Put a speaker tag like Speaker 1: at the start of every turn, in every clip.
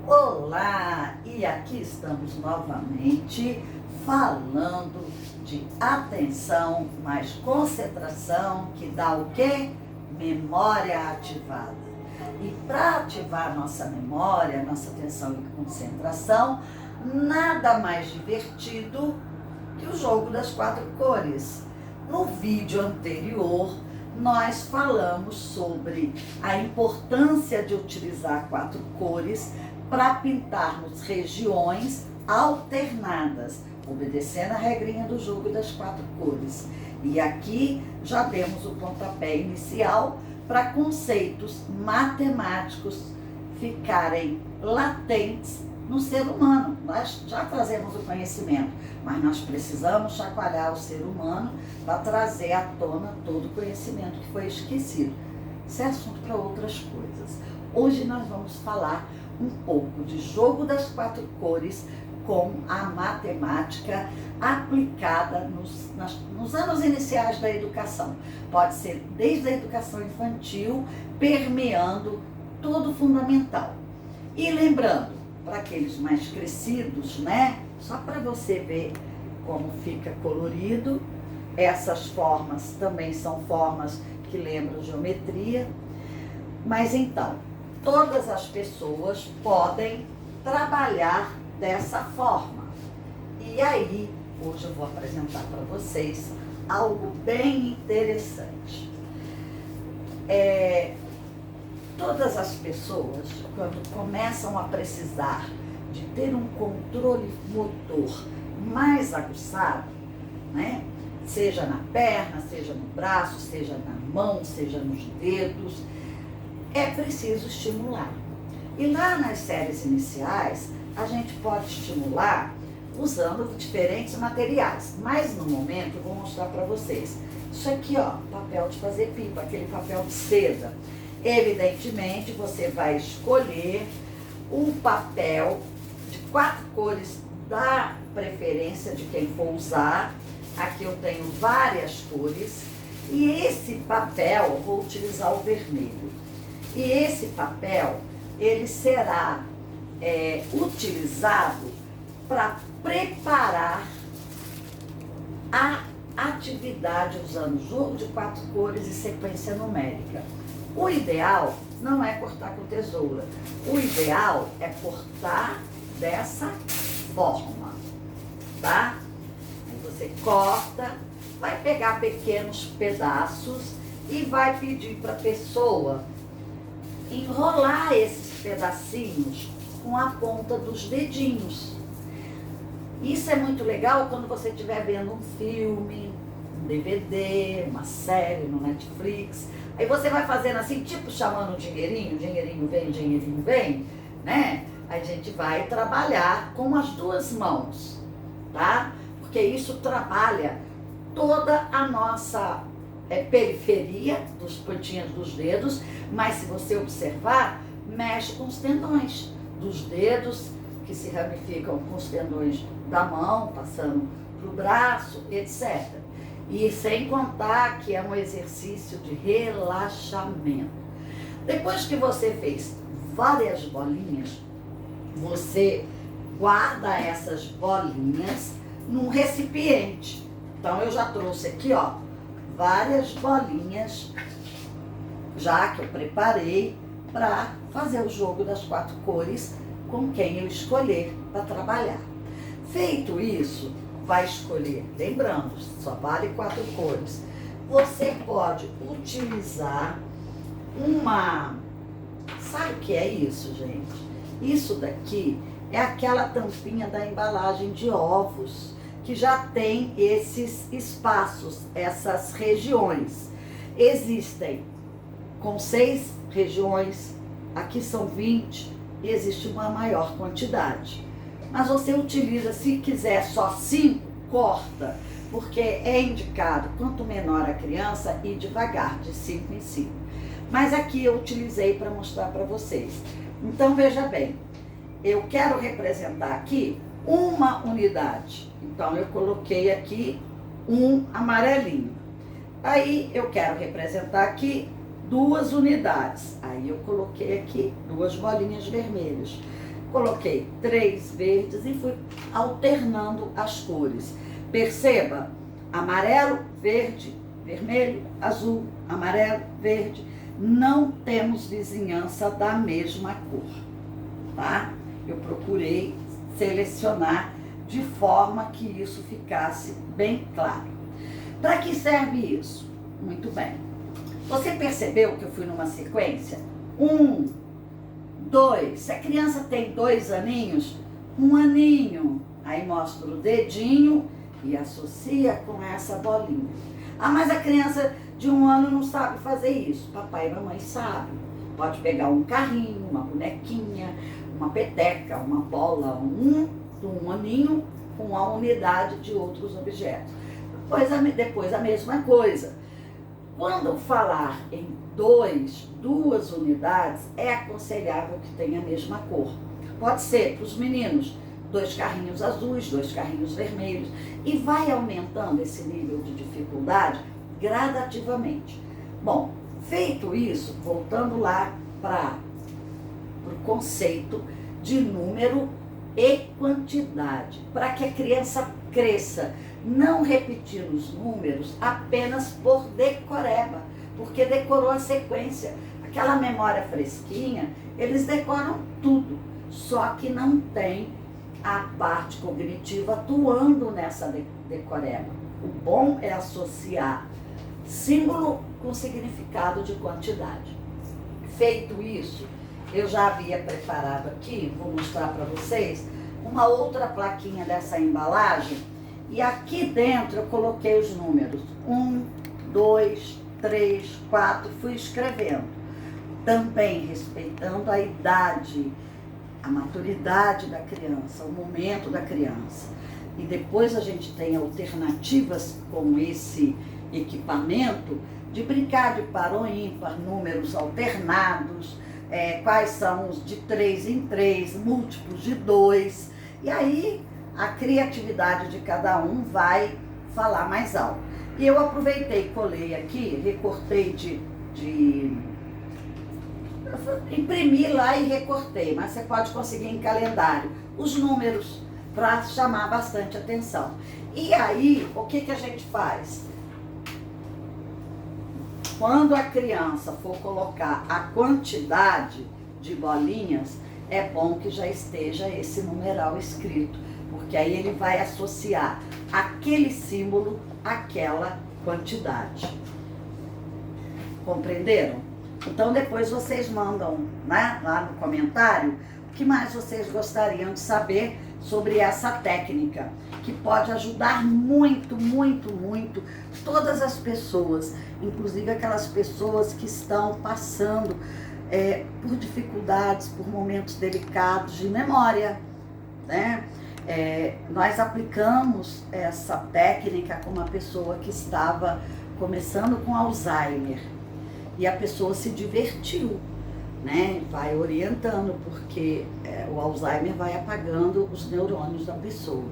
Speaker 1: Olá! E aqui estamos novamente falando de atenção, mais concentração, que dá o quê? Memória ativada. E para ativar nossa memória, nossa atenção e concentração, nada mais divertido que o jogo das 4 cores. No vídeo anterior, nós falamos sobre a importância de utilizar 4 cores para pintarmos regiões alternadas, obedecendo a regrinha do jogo das 4 cores. E aqui já demos o pontapé inicial para conceitos matemáticos ficarem latentes no ser humano. Nós já trazemos o conhecimento, mas nós precisamos chacoalhar o ser humano para trazer à tona todo o conhecimento que foi esquecido. Isso é assunto para outras coisas. Hoje nós vamos falar um pouco de jogo das 4 cores com a matemática aplicada nos anos iniciais da educação. Pode ser desde a educação infantil, permeando todo o fundamental. E lembrando, para aqueles mais crescidos, né? Só para você ver como fica colorido, essas formas também são formas que lembram geometria. Mas então, todas as pessoas podem trabalhar dessa forma. E aí, hoje eu vou apresentar para vocês algo bem interessante. Todas as pessoas, quando começam a precisar de ter um controle motor mais aguçado, né? Seja na perna, seja no braço, seja na mão, seja nos dedos, é preciso estimular. E lá nas séries iniciais, a gente pode estimular usando diferentes materiais. Mas no momento eu vou mostrar para vocês. Isso aqui, ó, papel de fazer pipa, aquele papel de seda. Evidentemente, você vai escolher um papel de 4 cores da preferência de quem for usar. Aqui eu tenho várias cores. E esse papel, eu vou utilizar o vermelho. E esse papel, ele será utilizado para preparar a atividade usando jogo de 4 cores e sequência numérica. O ideal não é cortar com tesoura. O ideal é cortar dessa forma, tá? Aí você corta, vai pegar pequenos pedaços e vai pedir para a pessoa enrolar esses pedacinhos com a ponta dos dedinhos. Isso é muito legal quando você estiver vendo um filme, um DVD, uma série no Netflix. Aí você vai fazendo assim, tipo chamando o dinheirinho vem, né? A gente vai trabalhar com as 2 mãos, tá? Porque isso trabalha toda a nossa periferia dos pontinhos dos dedos, mas se você observar, mexe com os tendões dos dedos, que se ramificam com os tendões da mão, passando para o braço, etc. E sem contar que é um exercício de relaxamento. Depois que você fez várias bolinhas, você guarda essas bolinhas num recipiente. Então eu já trouxe aqui, ó, várias bolinhas, já que eu preparei para fazer o jogo das 4 cores com quem eu escolher para trabalhar. Feito isso, vai escolher, lembrando, só vale 4 cores. Você pode utilizar sabe o que é isso, gente? Isso daqui é aquela tampinha da embalagem de ovos, que já tem esses espaços, essas regiões. Existem com 6 regiões, aqui são 20, existe uma maior quantidade. Mas você utiliza, se quiser só 5, corta, porque é indicado, quanto menor a criança, ir devagar, de 5 em 5. Mas aqui eu utilizei para mostrar para vocês. Então veja bem, eu quero representar aqui uma unidade. Então eu coloquei aqui um amarelinho. Aí eu quero representar aqui 2 unidades. Aí eu coloquei aqui 2 bolinhas vermelhas. Coloquei 3 verdes e fui alternando as cores. Perceba, amarelo, verde, vermelho, azul, amarelo, verde. Não temos vizinhança da mesma cor, tá? Eu procurei selecionar de forma que isso ficasse bem claro. Para que serve isso? Muito bem. Você percebeu que eu fui numa sequência? 1, 2. Se a criança tem 2 aninhos, 1 aninho. Aí mostra o dedinho e associa com essa bolinha. Ah, mas a criança de 1 ano não sabe fazer isso. Papai e mamãe sabem. Pode pegar um carrinho, uma bonequinha, uma peteca, uma bola, um aninho com a unidade de outros objetos. Depois a mesma coisa. Quando falar em 2 unidades, é aconselhável que tenha a mesma cor. Pode ser para os meninos 2 carrinhos azuis, 2 carrinhos vermelhos, e vai aumentando esse nível de dificuldade gradativamente. Bom, feito isso, voltando lá para o conceito de número e quantidade, para que a criança cresça, não repetindo os números apenas por decoreba, porque decorou a sequência. Aquela memória fresquinha, eles decoram tudo, só que não tem a parte cognitiva atuando nessa decoreba. O bom é associar símbolo com significado de quantidade. Feito isso, eu já havia preparado aqui, vou mostrar para vocês, uma outra plaquinha dessa embalagem, e aqui dentro eu coloquei os números 1, 2, 3, 4, fui escrevendo, também respeitando a idade, a maturidade da criança, o momento da criança. E depois a gente tem alternativas com esse equipamento de brincar de par ou ímpar, números alternados, quais são os de 3 em 3, múltiplos de 2, e aí a criatividade de cada um vai falar mais alto. E eu aproveitei, colei aqui, recortei imprimi lá e recortei, mas você pode conseguir em calendário os números para chamar bastante atenção. E aí, o que a gente faz? Quando a criança for colocar a quantidade de bolinhas, é bom que já esteja esse numeral escrito, porque aí ele vai associar aquele símbolo àquela quantidade. Compreenderam? Então depois vocês mandam, né, lá no comentário o que mais vocês gostariam de saber sobre essa técnica, que pode ajudar muito, muito, muito todas as pessoas, inclusive aquelas pessoas que estão passando por dificuldades, por momentos delicados de memória, né? Nós aplicamos essa técnica com uma pessoa que estava começando com Alzheimer e a pessoa se divertiu, né? Vai orientando, porque o Alzheimer vai apagando os neurônios da pessoa.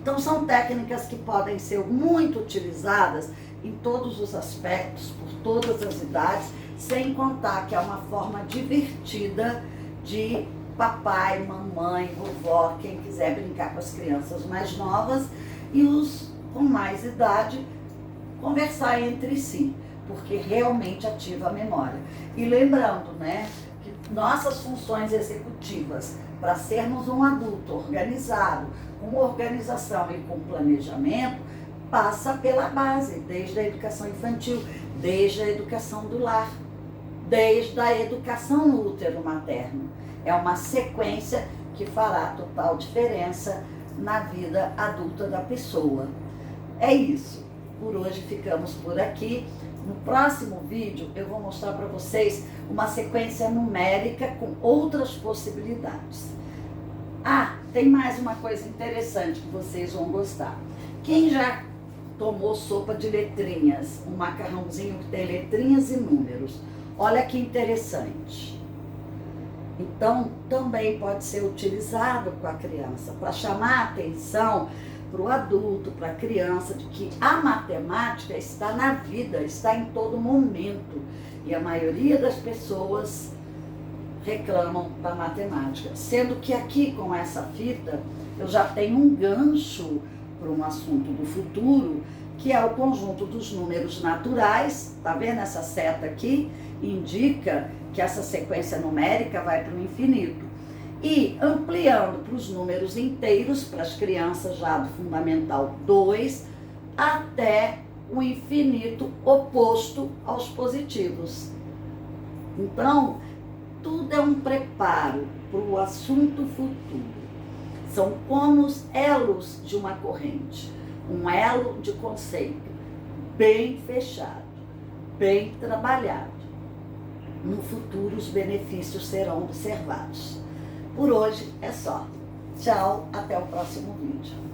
Speaker 1: Então são técnicas que podem ser muito utilizadas em todos os aspectos, por todas as idades, sem contar que é uma forma divertida de papai, mamãe, vovó, quem quiser brincar com as crianças mais novas e os com mais idade conversar entre si, porque realmente ativa a memória. E lembrando, né, que nossas funções executivas, para sermos um adulto organizado, com organização e com planejamento, passa pela base, desde a educação infantil, desde a educação do lar, desde a educação no útero materno. É uma sequência que fará total diferença na vida adulta da pessoa. É isso. Por hoje ficamos por aqui. No próximo vídeo eu vou mostrar para vocês uma sequência numérica com outras possibilidades. Ah, tem mais uma coisa interessante que vocês vão gostar. Quem já tomou sopa de letrinhas, um macarrãozinho que tem letrinhas e números, olha que interessante. Então, também pode ser utilizado com a criança para chamar a atenção para o adulto, para a criança, de que a matemática está na vida, está em todo momento. E a maioria das pessoas reclamam da matemática. Sendo que aqui com essa fita eu já tenho um gancho para um assunto do futuro, que é o conjunto dos números naturais. Tá vendo essa seta aqui? Indica que essa sequência numérica vai para o infinito. E ampliando para os números inteiros, para as crianças já do Fundamental 2, até o infinito oposto aos positivos. Então, tudo é um preparo para o assunto futuro. São como os elos de uma corrente, um elo de conceito bem fechado, bem trabalhado. No futuro, os benefícios serão observados. Por hoje é só. Tchau, até o próximo vídeo.